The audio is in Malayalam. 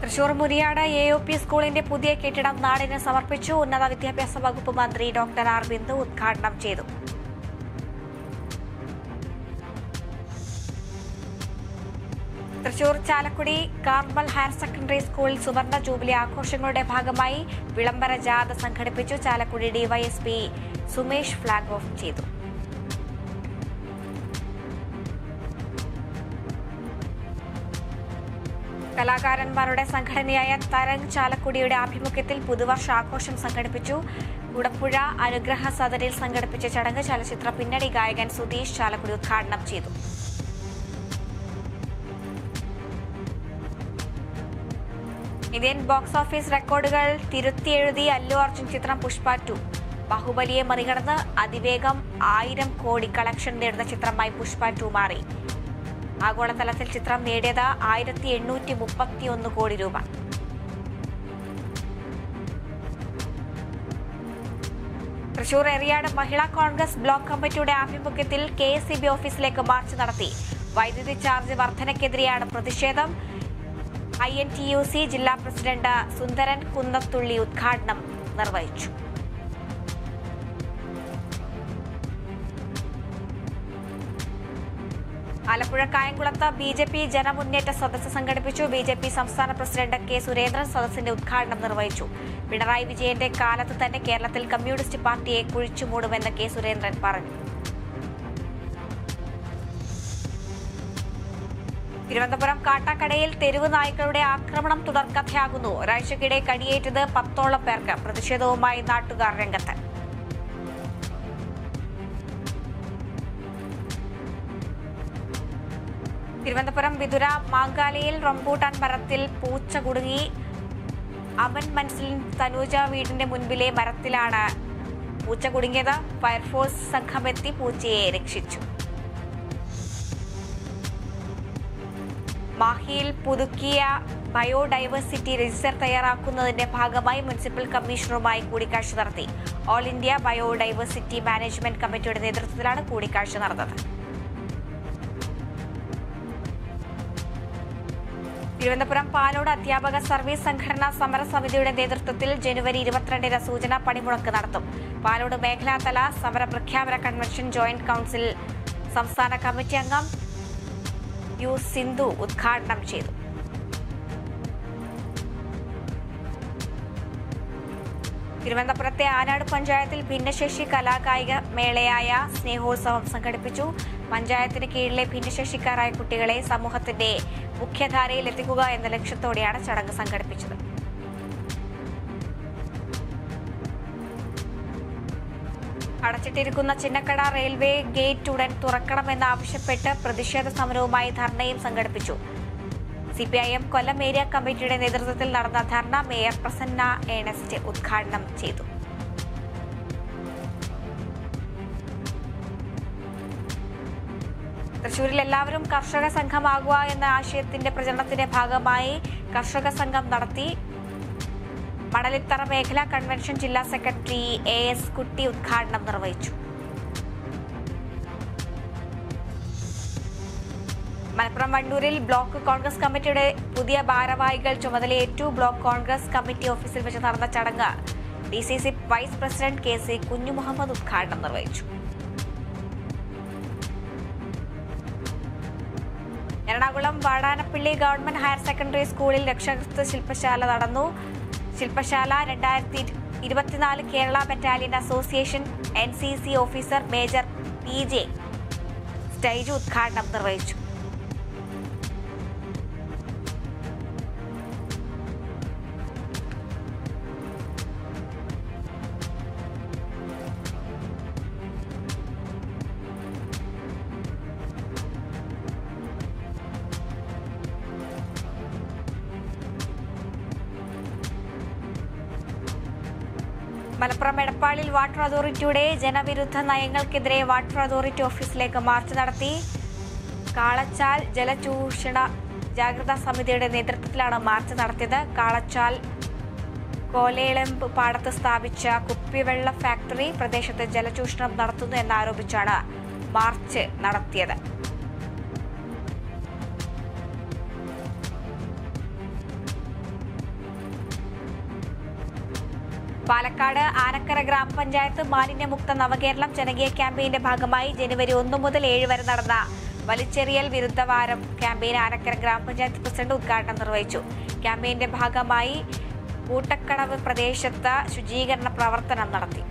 തൃശൂർ മുരിയാട് AOP സ്കൂളിന്റെ പുതിയ കെട്ടിടം നാടിന് സമർപ്പിച്ചു. ഉന്നത വിദ്യാഭ്യാസ വകുപ്പ് മന്ത്രി ഡോക്ടർ ആർ ബിന്ദു ഉദ്ഘാടനം ചെയ്തു. Thrissur Chalakudy Carmel higher secondary സ്കൂളിൽ സുവർണ ജൂബിലി ആഘോഷങ്ങളുടെ ഭാഗമായി വിളംബര ജാഥ സംഘടിപ്പിച്ചു. Chalakudy DYSP Sumesh flag off ചെയ്തു. കലാകാരന്മാരുടെ സംഘടനയായ തരംഗ് ചാലക്കുടിയുടെ ആഭിമുഖ്യത്തിൽ പുതുവർഷ ആഘോഷം സംഘടിപ്പിച്ചു. കുടപ്പുഴ അനുഗ്രഹ സദനിൽ സംഘടിപ്പിച്ച ചടങ്ങ് ചലച്ചിത്ര പിന്നണി ഗായകൻ സുധീഷ് ചാലക്കുടി ഉദ്ഘാടനം ചെയ്തു. ഇന്ത്യൻ ബോക്സ് ഓഫീസ് റെക്കോർഡുകൾ തിരുത്തിയെഴുതി അല്ലു അർജുൻ ചിത്രം പുഷ്പ 2. ബാഹുബലിയെ മറികടന്ന് അതിവേഗം 1000 കോടി കളക്ഷൻ നേടുന്ന ചിത്രമായി പുഷ്പ 2 മാറി. ആഗോളതലത്തിൽ ചിത്രം നേടിയത് 1831 കോടി രൂപ. തൃശൂർ എറിയാട് മഹിളാ കോൺഗ്രസ് ബ്ലോക്ക് കമ്മിറ്റിയുടെ ആഭിമുഖ്യത്തിൽ KSEB ഓഫീസിലേക്ക് മാർച്ച് നടത്തി. വൈദ്യുതി ചാർജ് വർധനയ്ക്കെതിരെയാണ് പ്രതിഷേധം. INTUC ജില്ലാ പ്രസിഡന്റ് സുന്ദരൻ കുന്നത്തുള്ളി ഉദ്ഘാടനം നിർവഹിച്ചു. ആലപ്പുഴ കായംകുളത്ത് BJP ജനമുന്നേറ്റ സദസ്സ് സംഘടിപ്പിച്ചു. BJP സംസ്ഥാന പ്രസിഡന്റ് K സുരേന്ദ്രൻ സദസ്സിന്റെ ഉദ്ഘാടനം നിർവഹിച്ചു. പിണറായി വിജയന്റെ കാലത്ത് തന്നെ കേരളത്തിൽ കമ്മ്യൂണിസ്റ്റ് പാർട്ടിയെ കുഴിച്ചുമൂടുമെന്ന് K സുരേന്ദ്രൻ പറഞ്ഞു. തിരുവനന്തപുരം കാട്ടാക്കടയിൽ തെരുവ് നായ്ക്കളുടെ ആക്രമണം തുടർക്കഥയാകുന്നു. ഒരാഴ്ചക്കിടെ കടിയേറ്റത് 10ഓളം പേർക്ക്. പ്രതിഷേധവുമായി നാട്ടുകാർ രംഗത്ത്. തിരുവനന്തപുരം വിതുര മാങ്കാലയിൽ റംബൂട്ടാൻ മരത്തിൽ പൂച്ച കുടുങ്ങി. അമൻ മൻസിൽ തനൂജ വീടിന്റെ മുൻപിലെ മരത്തിലാണ് പൂച്ച കുടുങ്ങിയത്. ഫയർഫോഴ്സ് സംഘമെത്തി പൂച്ചയെ രക്ഷിച്ചു. മാഹിയിൽ പുതുക്കിയ ബയോഡൈവേഴ്സിറ്റി രജിസ്റ്റർ തയ്യാറാക്കുന്നതിന്റെ ഭാഗമായി മുനിസിപ്പൽ കമ്മീഷണറുമായി കൂടിക്കാഴ്ച നടത്തി. ഓൾ ഇന്ത്യ ബയോഡൈവേഴ്സിറ്റി മാനേജ്മെന്റ് കമ്മിറ്റിയുടെ നേതൃത്വത്തിലാണ് കൂടിക്കാഴ്ച നടന്നത്. തിരുവനന്തപുരം പാലോട് അധ്യാപക സർവീസ് സംഘടനാ സമരസമിതിയുടെ നേതൃത്വത്തിൽ ജനുവരി 22-ന് സൂചനാ പണിമുടക്ക് നടത്തും. പാലോട് മേഖലാതല സമര പ്രഖ്യാപന കൺവെൻഷൻ ജോയിന്റ് കൌൺസിൽ സംസ്ഥാന കമ്മിറ്റി അംഗം U സിന്ധു ഉദ്ഘാടനം ചെയ്തു. തിരുവനന്തപുരത്തെ ആനാട് പഞ്ചായത്തിൽ ഭിന്നശേഷി കലാകായിക മേളയായ സ്നേഹോത്സവം സംഘടിപ്പിച്ചു. പഞ്ചായത്തിന് കീഴിലെ ഭിന്നശേഷിക്കാരായ കുട്ടികളെ സമൂഹത്തിന്റെ മുഖ്യധാരയിൽ എത്തിക്കുക എന്ന ലക്ഷ്യത്തോടെയാണ് ചടങ്ങ് സംഘടിപ്പിച്ചത്. അടച്ചിട്ടിരിക്കുന്ന ചിന്നക്കട റെയിൽവേ ഗേറ്റ് ഉടൻ തുറക്കണമെന്നാവശ്യപ്പെട്ട് പ്രതിഷേധ സമരവുമായി ധർണയും സംഘടിപ്പിച്ചു. CPIM കൊല്ലം ഏരിയ കമ്മിറ്റിയുടെ നേതൃത്വത്തിൽ നടന്ന ധർണ മേയർ പ്രസന്ന ഏണസ്റ്റ് ഉദ്ഘാടനം ചെയ്തു. തൃശൂരിൽ എല്ലാവരും കർഷക സംഘമാകുക എന്ന ആശയത്തിന്റെ പ്രചരണത്തിന്റെ ഭാഗമായി കർഷക സംഘം നടത്തി. മണലിത്തറ മേഖലാ കൺവെൻഷൻ ജില്ലാ സെക്രട്ടറി AS കുട്ടി ഉദ്ഘാടനം നിർവഹിച്ചു. മലപ്പുറം വണ്ടൂരിൽ ബ്ലോക്ക് കോൺഗ്രസ് കമ്മിറ്റിയുടെ പുതിയ ഭാരവാഹികൾ ചുമതലയേറ്റു. ബ്ലോക്ക് കോൺഗ്രസ് കമ്മിറ്റി ഓഫീസിൽ വെച്ച് നടന്ന ചടങ്ങ് DCC vice president KC Kunjumuhammad ഉദ്ഘാടനം നിർവഹിച്ചു. Ernakulam Vadanappally government higher secondary സ്കൂളിൽ രക്ഷകർതൃ ശില്പശാല നടന്നു. ശില്പശാല 2024 Kerala battalion association NCC officer major PJ സ്റ്റേജ് ഉദ്ഘാടനം നിർവഹിച്ചു. മലപ്പുറം എടപ്പാളിൽ വാട്ടർ അതോറിറ്റിയുടെ ജനവിരുദ്ധ നയങ്ങൾക്കെതിരെ വാട്ടർ അതോറിറ്റി ഓഫീസിലേക്ക് മാർച്ച് നടത്തി. കാളച്ചാൽ ജലചൂഷണ ജാഗ്രതാ സമിതിയുടെ നേതൃത്വത്തിലാണ് മാർച്ച് നടത്തിയത്. കാളച്ചാൽ കോലേളമ്പ് പാടത്ത് സ്ഥാപിച്ച കുപ്പിവെള്ള ഫാക്ടറി പ്രദേശത്ത് ജലചൂഷണം നടത്തുന്നു എന്നാരോപിച്ചാണ് മാർച്ച് നടത്തിയത്. പാലക്കാട് ആനക്കര ഗ്രാമപഞ്ചായത്ത് മാലിന്യമുക്ത നവകേരളം ജനകീയ ക്യാമ്പയിന്റെ ഭാഗമായി ജനുവരി 1 മുതൽ 7 വരെ നടന്ന വലിച്ചെറിയൽ വിരുദ്ധ വാരം ക്യാമ്പയിൻ ആനക്കര ഗ്രാമപഞ്ചായത്ത് പ്രസിഡന്റ് ഉദ്ഘാടനം നിർവഹിച്ചു. ക്യാമ്പയിന്റെ ഭാഗമായി കൂട്ടക്കടവ് പ്രദേശത്ത് ശുചീകരണ പ്രവർത്തനം നടത്തി.